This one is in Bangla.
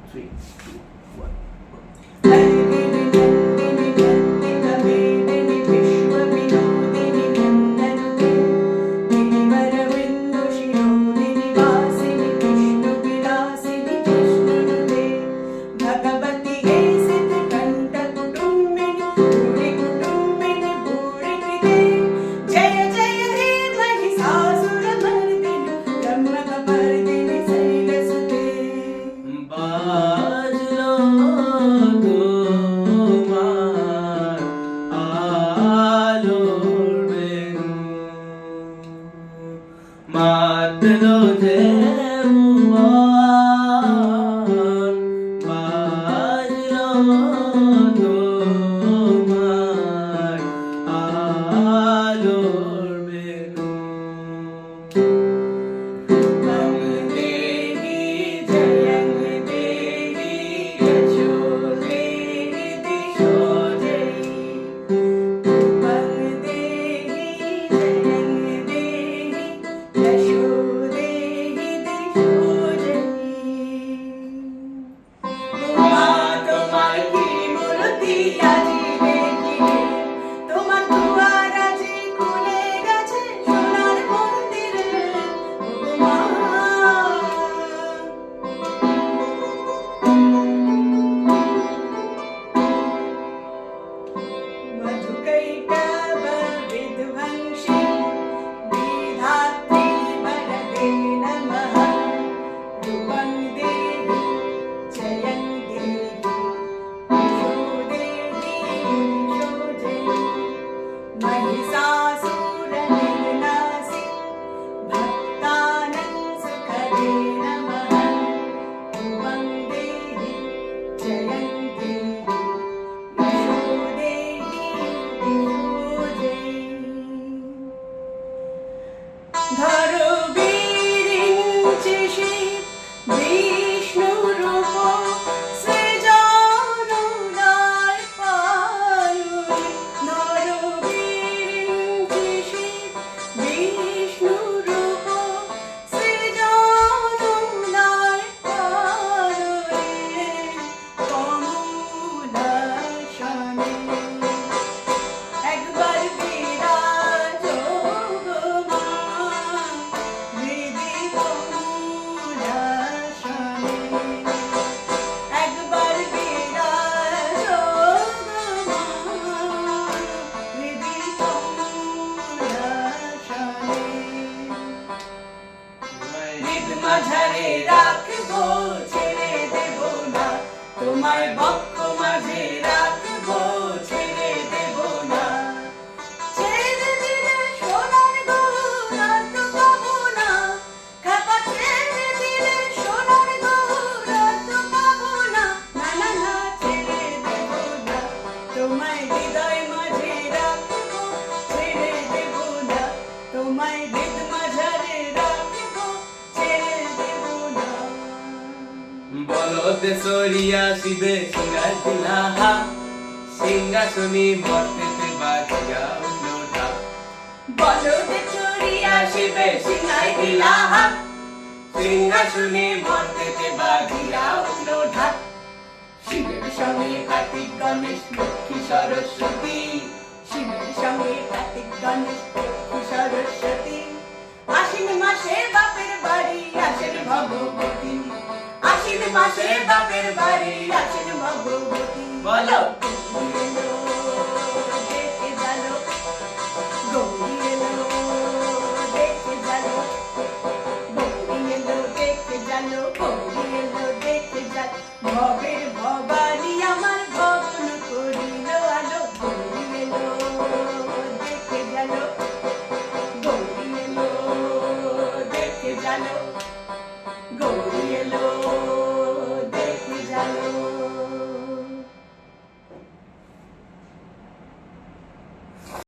3, 2, 1. মাতলো যে ভুবন বাজলো তোমার আলোর বেনু রং দেহি জয়ং দেহি যশো দেহি দিশো জয়ী মাঝারে রাখবো ছেড়ে দেব না তোমায় বক্ষ মাঝে রাখবো ছেড়ে দেব না ছেড়ে দিলে সোনার গহনা তো পাবো না খাপা ছেড়ে দিলে সোনার গহনা তো পাবো না না না না ছেড়ে দেব না তোমায় হৃদয় মাঝে রাখবো ছেড়ে দেব না তোমায় হৃদ মাঝারে বলতে সরিয়া শিবে সিঙ্গার দিলাহা সিংহাসনী মর্তেতে বাজিয়া উঠলো ঢাক বলতে চড়িয়া শিবে সিংহাই দিলাহা সিংহাসনী মর্তেতে বাজিয়া উঠলো ঢাক শিবের সঙ্গে কার্তিক গণেশ লক্ষ্মী সরস্বতী শিবের সঙ্গে কার্তিক গণেশ লক্ষ্মী সরস্বতী আশ্বিন মাসে বাপের বাড়ি আসেন ভগবতী আশ্বিন মাসে বাপের বাড়ি আসেন ভগবতী বলো দেখে জানো গৌরী এলো দেখে জানো গৌরী এলো দেখে জানো গৌরী এলো দেখে জানো ভবের ভবানী আমার ভবন করিল আলো গৌরী এলো দেখে জানো গৌরী এলো দেখে জানো